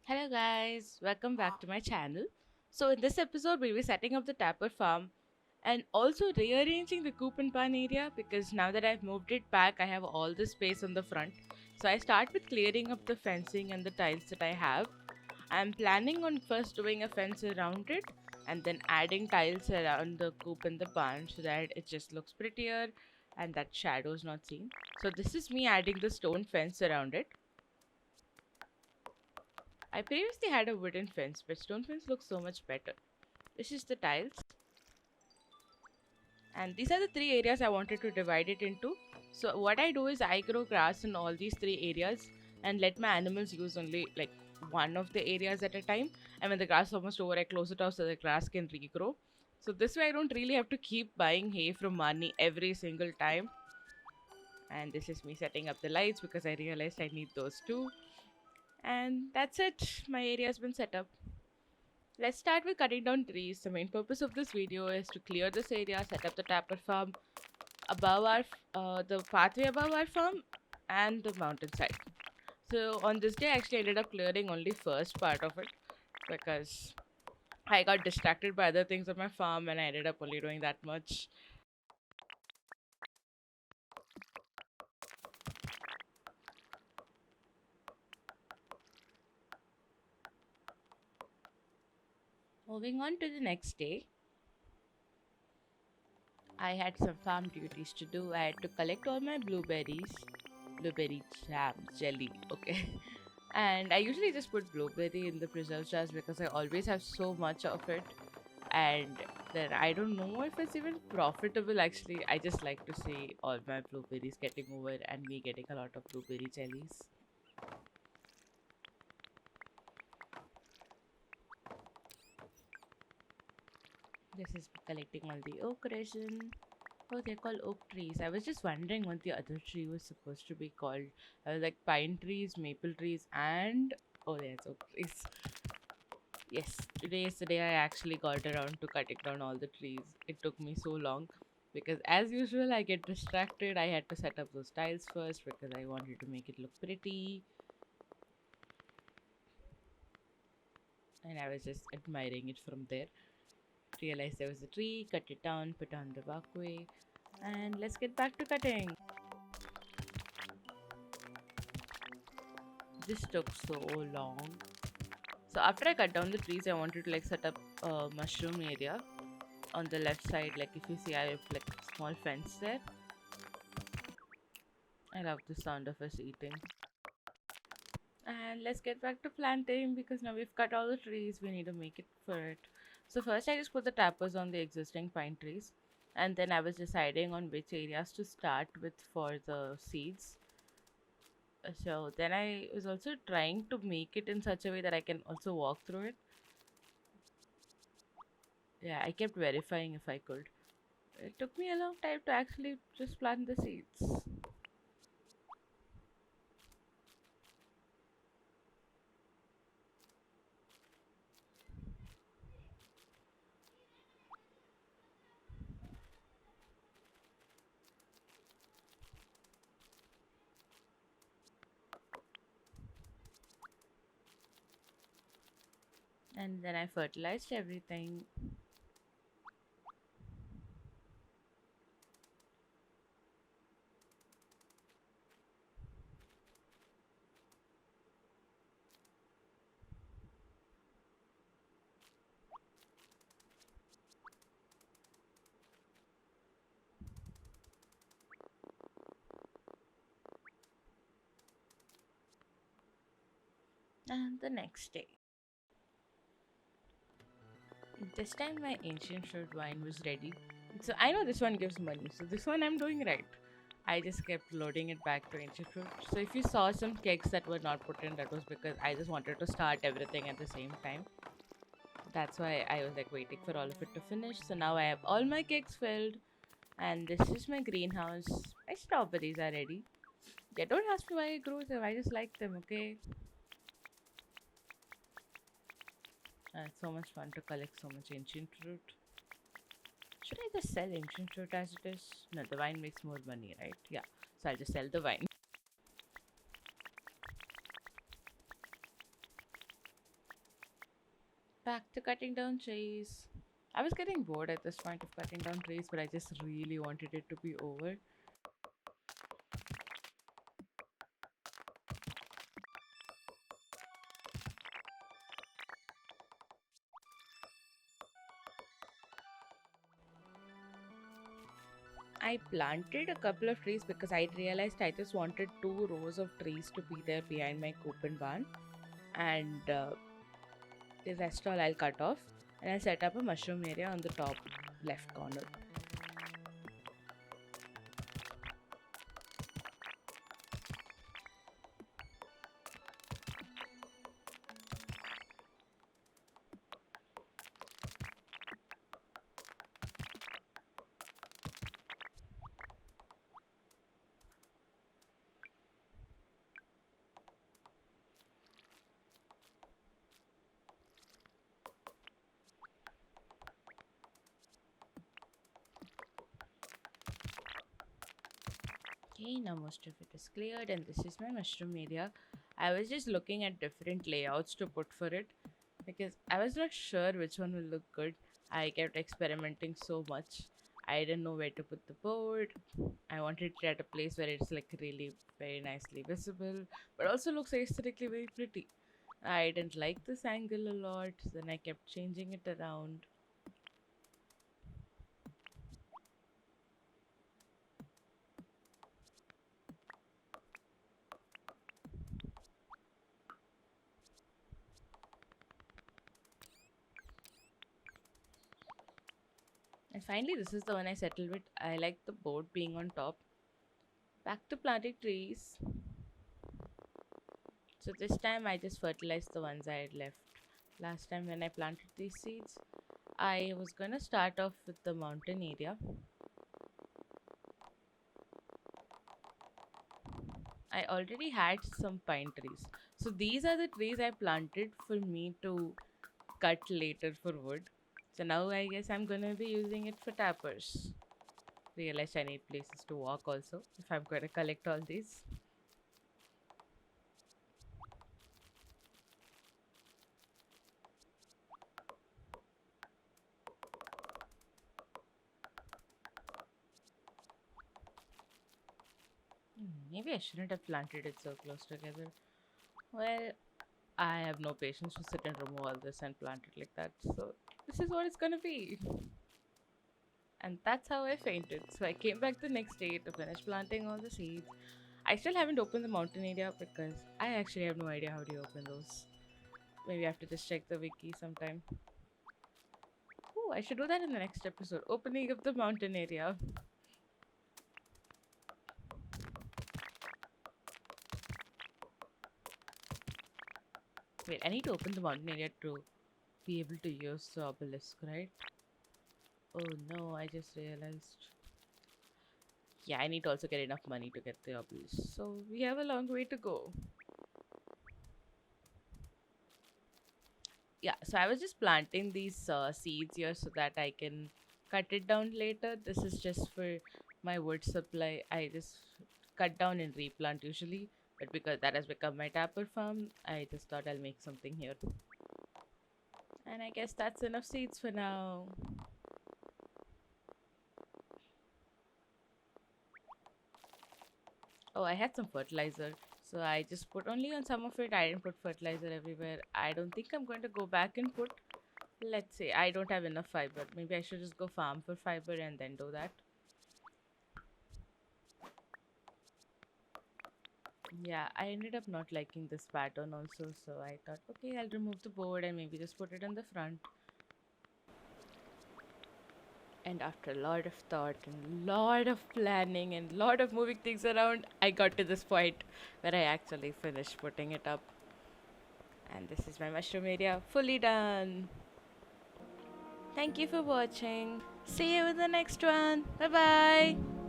Hello guys, welcome back to my channel. So in this episode we'll be setting up the tapper farm and also rearranging the coop and barn area because now that I've moved it back I have all the space on the front. So I start with clearing up the fencing and the tiles that I have. I'm planning on first doing a fence around it and then adding tiles around the coop and the barn so that it just looks prettier and that shadow is not seen. So this is me adding the stone fence around it. I previously had a wooden fence, but stone fence looks so much better. This is the tiles, and these are the three areas I wanted to divide it into. So what I do is I grow grass in all these three areas and let my animals use only like one of the areas at a time. And when the grass is almost over, I close it off so the grass can regrow. So this way I don't really have to keep buying hay from Mani every single time. And this is me setting up the lights because I realized I need those too. And that's it. My area has been set up. Let's start with cutting down trees. The main purpose of this video is to clear this area, set up the tapper farm above the pathway above our farm and the mountainside. So on this day, I actually ended up clearing only first part of it because I got distracted by other things on my farm and I ended up only doing that much. Moving on to the next day, I had some farm duties to do. I had to collect all my blueberry jam, jelly, okay. And I usually just put blueberry in the preserve jars because I always have so much of it. And then I don't know if it's even profitable actually. I just like to see all my blueberries getting over and me getting a lot of blueberry jellies. This is collecting all the oak resin. Oh, they're called oak trees. I was just wondering what the other tree was supposed to be called. I was like pine trees, maple trees, and oh, there's oak trees. Yes, today is the day I actually got around to cutting down all the trees. It took me so long because, as usual, I get distracted. I had to set up those tiles first because I wanted to make it look pretty, and I was just admiring it from there. Realized there was a tree, cut it down, put on the walkway, and let's get back to cutting. This took so long. So after I cut down the trees, I wanted to like set up a mushroom area on the left side. Like if you see, I have like a small fence there. I love the sound of us eating. And let's get back to planting because now we've cut all the trees. We need to make it for it. So first, I just put the tappers on the existing pine trees, and then I was deciding on which areas to start with for the seeds. So then I was also trying to make it in such a way that I can also walk through it. Yeah, I kept verifying if I could. It took me a long time to actually just plant the seeds. And then I fertilized everything. And the next day. This time my ancient fruit wine was ready. So I know this one gives money. So this one I'm doing right. I just kept loading it back to ancient fruit. So if you saw some kegs that were not put in, that was because I just wanted to start everything at the same time. That's why I was like waiting for all of it to finish. So now I have all my kegs filled. And this is my greenhouse. My strawberries are ready. Yeah, don't ask me why I grew them. I just like them, okay? It's so much fun to collect so much ancient fruit. Should I just sell ancient fruit as it is? No, the wine makes more money, right? Yeah. So I'll just sell the wine. Back to cutting down trees. I was getting bored at this point of cutting down trees, but I just really wanted it to be over. I planted a couple of trees because I realized I just wanted 2 rows of trees to be there behind my coop and barn, and the rest all I'll cut off, and I'll set up a mushroom area on the top left corner. Okay, now most of it is cleared, and this is my mushroom area. I was just looking at different layouts to put for it because I was not sure which one will look good. I kept experimenting so much. I didn't know where to put the board. I wanted it at a place where it's like really very nicely visible, but also looks aesthetically very pretty. I didn't like this angle a lot, then I kept changing it around. And finally, this is the one I settled with. I like the board being on top. Back to planting trees. So this time I just fertilized the ones I had left. Last time when I planted these seeds, I was gonna start off with the mountain area. I already had some pine trees. So these are the trees I planted for me to cut later for wood. So now I guess I'm gonna be using it for tappers. Realized I need places to walk also if I'm gonna collect all these. Maybe I shouldn't have planted it so close together. Well, I have no patience to sit and remove all this and plant it like that. So this is what it's gonna be. And that's how I fainted. So I came back the next day to finish planting all the seeds. I still haven't opened the mountain area because I actually have no idea how do you open those. Maybe I have to just check the wiki sometime. Oh, I should do that in the next episode. Opening of the mountain area. Wait, I need to open the mountain area to be able to use the obelisk, right? Oh no, I just realized. Yeah, I need to also get enough money to get the obelisk. So we have a long way to go. Yeah, so I was just planting these seeds here so that I can cut it down later. This is just for my wood supply. I just cut down and replant usually, but because that has become my tapper farm, I just thought I'll make something here. And I guess that's enough seeds for now. Oh, I had some fertilizer. So I just put only on some of it. I didn't put fertilizer everywhere. I don't think I'm going to go back and put. Let's say I don't have enough fiber. Maybe I should just go farm for fiber and then do that. Yeah, I ended up not liking this pattern also. So I thought, okay, I'll remove the board and maybe just put it in the front. And after a lot of thought and lot of planning and lot of moving things around, I got to this point where I actually finished putting it up. And this is my mushroom area fully done. Thank you for watching. See you in the next one. Bye bye.